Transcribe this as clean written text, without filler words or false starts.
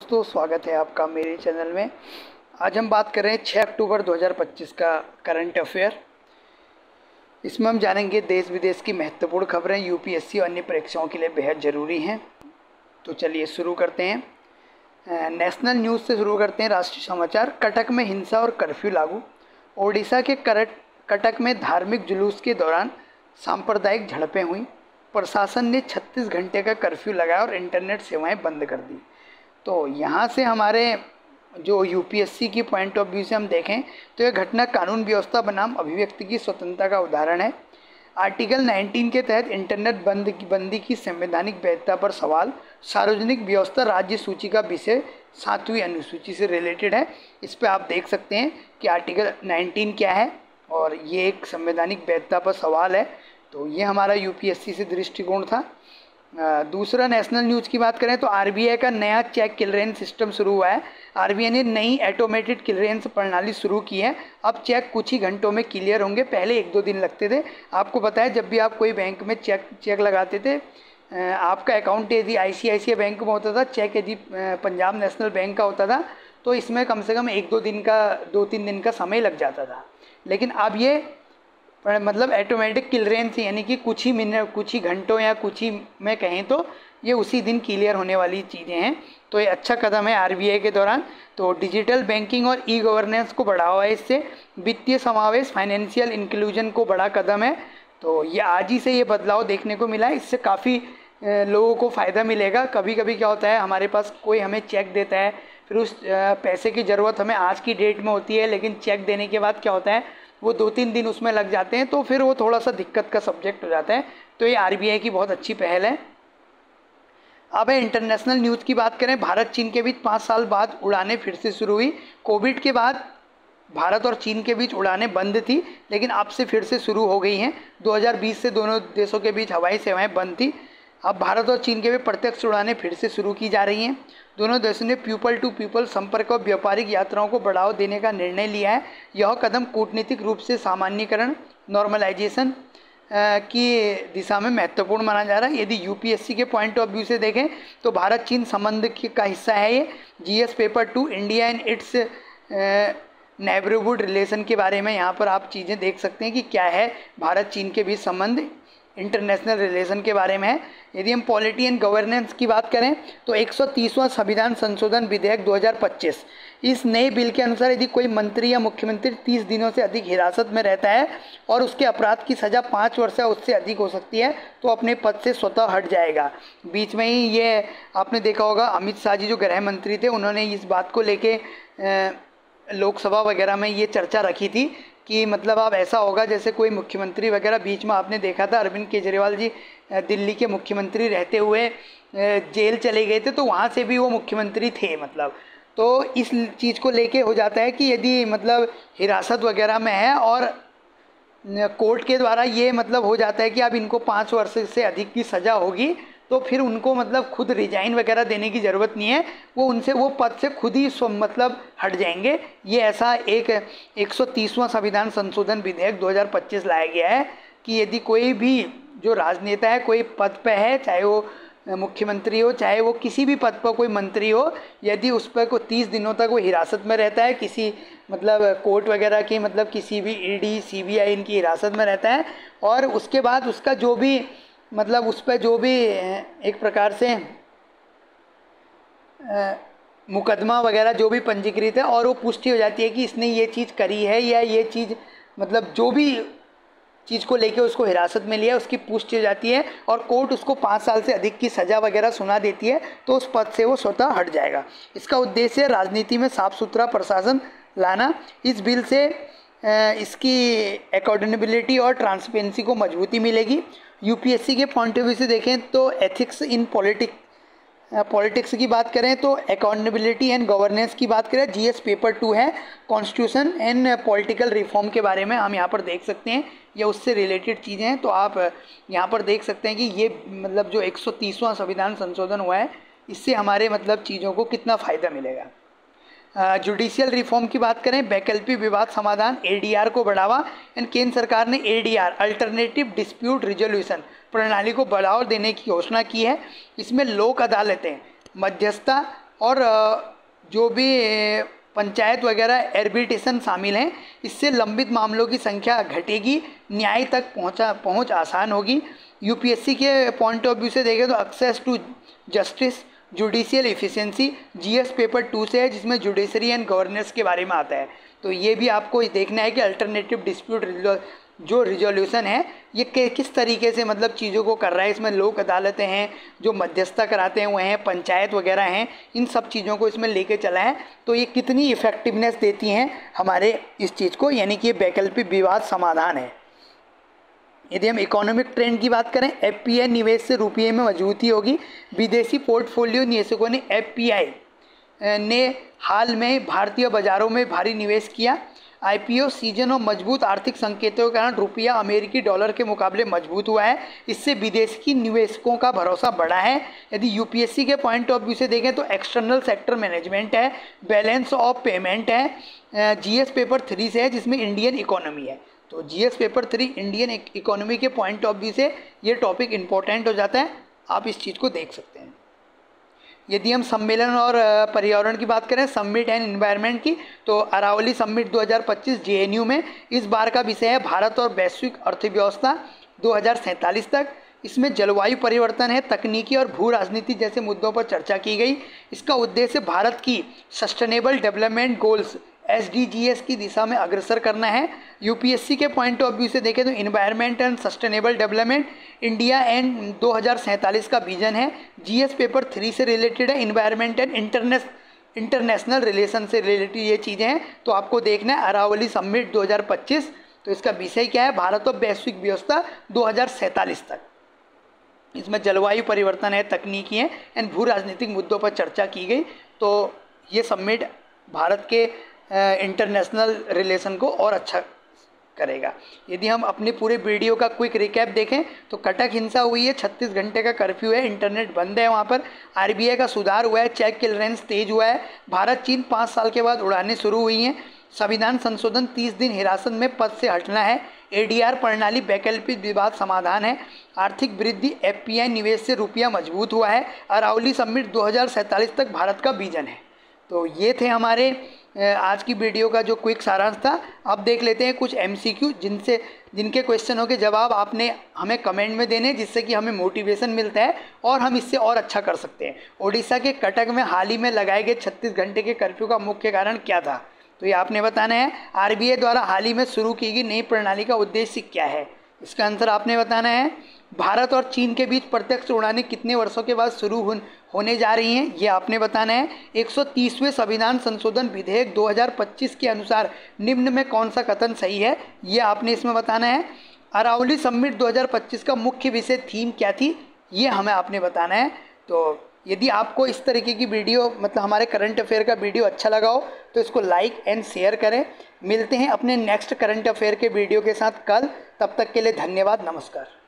दोस्तों, स्वागत है आपका मेरे चैनल में। आज हम बात कर रहे हैं 6 अक्टूबर 2025 का करंट अफेयर। इसमें हम जानेंगे देश विदेश की महत्वपूर्ण खबरें यूपीएससी और अन्य परीक्षाओं के लिए बेहद ज़रूरी हैं। तो चलिए शुरू करते हैं। नेशनल न्यूज़ से शुरू करते हैं। राष्ट्रीय समाचार। कटक में हिंसा और कर्फ्यू लागू। ओडिशा के कटक में धार्मिक जुलूस के दौरान सांप्रदायिक झड़पें हुई। प्रशासन ने 36 घंटे का कर्फ्यू लगाया और इंटरनेट सेवाएं बंद कर दी। तो यहाँ से हमारे जो यूपीएससी की पॉइंट ऑफ व्यू से हम देखें तो यह घटना कानून व्यवस्था बनाम अभिव्यक्ति की स्वतंत्रता का उदाहरण है। आर्टिकल 19 के तहत इंटरनेट बंदी की संवैधानिक वैधता पर सवाल। सार्वजनिक व्यवस्था राज्य सूची का विषय 7वीं अनुसूची से रिलेटेड है। इस पर आप देख सकते हैं कि आर्टिकल 19 क्या है और ये एक संवैधानिक वैधता पर सवाल है। तो ये हमारा यूपीएससी से दृष्टिकोण था। दूसरा नेशनल न्यूज़ की बात करें तो आरबीआई का नया चेक क्लियरेंस सिस्टम शुरू हुआ है। आरबीआई ने नई ऑटोमेटेड क्लियरेंस प्रणाली शुरू की है। अब चेक कुछ ही घंटों में क्लियर होंगे। पहले 1-2 दिन लगते थे। आपको पता है, जब भी आप कोई बैंक में चेक लगाते थे, आपका अकाउंट यदि आईसीआईसीआई बैंक में होता था, चेक यदि पंजाब नेशनल बैंक का होता था, तो इसमें कम से कम 2-3 दिन का समय लग जाता था। लेकिन अब ये मतलब ऑटोमेटिक क्लियरेंस यानी कि कुछ ही मिनट, कुछ ही घंटों या कुछ ही में कहें तो ये उसी दिन क्लियर होने वाली चीज़ें हैं। तो ये अच्छा कदम है आरबीआई के दौरान। तो डिजिटल बैंकिंग और ई गवर्नेंस को बढ़ावा है इससे। वित्तीय समावेश, फाइनेंशियल इंक्लूजन को बड़ा कदम है। तो ये आज ही से ये बदलाव देखने को मिला है। इससे काफ़ी लोगों को फ़ायदा मिलेगा। कभी कभी क्या होता है, हमारे पास कोई हमें चेक देता है, फिर उस पैसे की ज़रूरत हमें आज की डेट में होती है, लेकिन चेक देने के बाद क्या होता है, वो 2-3 दिन उसमें लग जाते हैं, तो फिर वो थोड़ा सा दिक्कत का सब्जेक्ट हो जाता है। तो ये आरबीआई की बहुत अच्छी पहल है। अब इंटरनेशनल न्यूज़ की बात करें। भारत चीन के बीच 5 साल बाद उड़ानें फिर से शुरू हुई। कोविड के बाद भारत और चीन के बीच उड़ानें बंद थी, लेकिन अब से फिर से शुरू हो गई हैं। 2020 से दोनों देशों के बीच हवाई सेवाएं बंद थी। अब भारत और चीन के बीच प्रत्यक्ष उड़ानें फिर से शुरू की जा रही हैं। दोनों देशों ने पीपल टू पीपल संपर्क और व्यापारिक यात्राओं को बढ़ावा देने का निर्णय लिया है। यह कदम कूटनीतिक रूप से सामान्यीकरण, नॉर्मलाइजेशन की दिशा में महत्वपूर्ण माना जा रहा है। यदि यूपीएससी के पॉइंट ऑफ व्यू से देखें तो भारत चीन संबंध का हिस्सा है ये। GS paper 2 India and it's neighbourhood relation के बारे में यहाँ पर आप चीज़ें देख सकते हैं कि क्या है भारत चीन के बीच संबंध, इंटरनेशनल रिलेशन के बारे में है। यदि हम पॉलिटी एंड गवर्नेंस की बात करें तो 130वां संविधान संशोधन विधेयक 2025, इस नए बिल के अनुसार यदि कोई मंत्री या मुख्यमंत्री 30 दिनों से अधिक हिरासत में रहता है और उसके अपराध की सज़ा 5 वर्ष या उससे अधिक हो सकती है तो अपने पद से स्वतः हट जाएगा। बीच में ही ये आपने देखा होगा, अमित शाह जी जो गृह मंत्री थे, उन्होंने इस बात को लेके लोकसभा वगैरह में ये चर्चा रखी थी कि मतलब अब ऐसा होगा जैसे कोई मुख्यमंत्री वगैरह, बीच में आपने देखा था अरविंद केजरीवाल जी दिल्ली के मुख्यमंत्री रहते हुए जेल चले गए थे, तो वहाँ से भी वो मुख्यमंत्री थे मतलब। तो इस चीज़ को लेके हो जाता है कि यदि मतलब हिरासत वगैरह में है और कोर्ट के द्वारा ये मतलब हो जाता है कि अब इनको 5 वर्ष से अधिक की सज़ा होगी, तो फिर उनको मतलब खुद रिजाइन वगैरह देने की ज़रूरत नहीं है, वो पद से खुद ही मतलब हट जाएंगे। ये ऐसा एक 130वां संविधान संशोधन विधेयक 2025 लाया गया है कि यदि कोई भी जो राजनेता है, कोई पद पे है, चाहे वो मुख्यमंत्री हो, चाहे वो किसी भी पद पर कोई मंत्री हो, यदि उस पर कोई 30 दिनों तक वो हिरासत में रहता है, किसी मतलब कोर्ट वगैरह की, मतलब किसी भी ईडी सीबीआई इनकी हिरासत में रहता है, और उसके बाद उसका जो भी मतलब उस पर जो भी एक प्रकार से मुकदमा वगैरह जो भी पंजीकृत है और वो पुष्टि हो जाती है कि इसने ये चीज़ करी है या ये चीज़ मतलब जो भी चीज़ को लेके उसको हिरासत में लिया, उसकी पुष्टि हो जाती है और कोर्ट उसको 5 साल से अधिक की सज़ा वगैरह सुना देती है, तो उस पद से वो स्वतः हट जाएगा। इसका उद्देश्य राजनीति में साफ सुथरा प्रशासन लाना। इस बिल से इसकी अकाउंटेबिलिटी और ट्रांसपेरेंसी को मजबूती मिलेगी। यूपीएससी के पॉइंट ऑफ व्यू से देखें तो एथिक्स इन पॉलिटिक्स की बात करें तो अकाउंटेबिलिटी एंड गवर्नेंस की बात करें, जीएस पेपर 2 है, कॉन्स्टिट्यूशन एंड पॉलिटिकल रिफॉर्म के बारे में हम यहाँ पर देख सकते हैं। ये उससे रिलेटेड चीज़ें हैं, तो आप यहाँ पर देख सकते हैं कि ये मतलब जो 130वां संविधान संशोधन हुआ है, इससे हमारे मतलब चीज़ों को कितना फ़ायदा मिलेगा। जुडिशियल रिफॉर्म की बात करें, वैकल्पिक विवाद समाधान एडीआर को बढ़ावा, एंड केंद्र सरकार ने एडीआर अल्टरनेटिव डिस्प्यूट रिजोल्यूशन प्रणाली को बढ़ावा देने की घोषणा की है। इसमें लोक अदालतें, मध्यस्थता और जो भी पंचायत वगैरह एर्बिट्रेशन शामिल हैं, इससे लंबित मामलों की संख्या घटेगी, न्याय तक पहुंच आसान होगी। यूपीएससी के पॉइंट ऑफ व्यू से देखें तो access to justice, judicial efficiency GS paper 2 से है, जिसमें जुडिशरी एंड गवर्नेंस के बारे में आता है। तो ये भी आपको देखना है कि अल्टरनेटिव डिस्प्यूट जो रिजोल्यूशन है ये किस तरीके से मतलब चीज़ों को कर रहा है। इसमें लोक अदालतें हैं, जो मध्यस्थता कराते हैं वो हैं, पंचायत वगैरह हैं, इन सब चीज़ों को इसमें लेके चला है। तो ये कितनी इफ़ेक्टिवनेस देती हैं हमारे इस चीज़ को, यानी कि ये वैकल्पिक विवाद समाधान है। यदि हम इकोनॉमिक ट्रेंड की बात करें, एफपीआई निवेश से रुपये में मजबूती होगी। विदेशी पोर्टफोलियो निवेशकों ने एफपीआई ने हाल में भारतीय बाज़ारों में भारी निवेश किया। आईपीओ सीजन और मजबूत आर्थिक संकेतों के कारण रुपया अमेरिकी डॉलर के मुकाबले मजबूत हुआ है। इससे विदेशी निवेशकों का भरोसा बढ़ा है। यदि यूपीएससी के पॉइंट ऑफ व्यू से देखें तो एक्सटर्नल सेक्टर मैनेजमेंट है, बैलेंस ऑफ पेमेंट है, जीएस पेपर 3 से है, जिसमें इंडियन इकोनॉमी है। तो जीएस पेपर 3 इंडियन इकोनॉमी के पॉइंट ऑफ व्यू से ये टॉपिक इंपॉर्टेंट हो जाता है, आप इस चीज़ को देख सकते हैं। यदि हम सम्मेलन और पर्यावरण की बात करें, समिट एंड एनवायरनमेंट की, तो अरावली समिट 2025 जेएनयू में इस बार का विषय है भारत और वैश्विक अर्थव्यवस्था 2047 तक। इसमें जलवायु परिवर्तन है, तकनीकी और भू राजनीति जैसे मुद्दों पर चर्चा की गई। इसका उद्देश्य भारत की सस्टेनेबल डेवलपमेंट गोल्स SDGs की दिशा में अग्रसर करना है। यूपीएससी के पॉइंट ऑफ व्यू से देखें तो environment and sustainable development India and 2047 का विजन है। जीएस पेपर 3 से रिलेटेड है, इन्वायरमेंट एंड इंटरनेशनल रिलेशन से रिलेटेड ये चीज़ें हैं। तो आपको देखना है अरावली समिट 2025, तो इसका विषय क्या है, भारत और वैश्विक व्यवस्था 2047 तक। इसमें जलवायु परिवर्तन है, तकनीकी है एंड भू राजनीतिक मुद्दों पर चर्चा की गई। तो ये समिट भारत के इंटरनेशनल रिलेशन को और अच्छा करेगा। यदि हम अपने पूरे वीडियो का क्विक रिकैप देखें तो कटक हिंसा हुई है, 36 घंटे का कर्फ्यू है, इंटरनेट बंद है वहाँ पर, आरबीआई का सुधार हुआ है, चेक क्लियरेंस तेज हुआ है, भारत चीन 5 साल के बाद उड़ानें शुरू हुई हैं, संविधान संशोधन 30 दिन हिरासत में पद से हटना है, एडीआर प्रणाली वैकल्पिक विवाद समाधान है, आर्थिक वृद्धि, एफपीआई निवेश से रुपया मजबूत हुआ है, अरावली समिट 2047 तक भारत का विजन है। तो ये थे हमारे आज की वीडियो का जो क्विक सारांश था। अब देख लेते हैं कुछ एमसीक्यू जिनके क्वेश्चनों के जवाब आपने हमें कमेंट में देने, जिससे कि हमें मोटिवेशन मिलता है और हम इससे और अच्छा कर सकते हैं। ओडिशा के कटक में हाल ही में लगाए गए 36 घंटे के कर्फ्यू का मुख्य कारण क्या था, तो ये आपने बताना है। आरबीआई द्वारा हाल ही में शुरू की गई नई प्रणाली का उद्देश्य क्या है, इसका आंसर आपने बताना है। भारत और चीन के बीच प्रत्यक्ष उड़ानें कितने वर्षों के बाद शुरू होने जा रही हैं, ये आपने बताना है। 130वें संविधान संशोधन विधेयक 2025 के अनुसार निम्न में कौन सा कथन सही है, ये आपने इसमें बताना है। अरावली समिट 2025 का मुख्य विषय थीम क्या थी, ये हमें आपने बताना है। तो यदि आपको इस तरीके की वीडियो मतलब हमारे करंट अफेयर का वीडियो अच्छा लगा हो तो इसको लाइक एंड शेयर करें। मिलते हैं अपने नेक्स्ट करंट अफेयर के वीडियो के साथ कल, तब तक के लिए धन्यवाद, नमस्कार।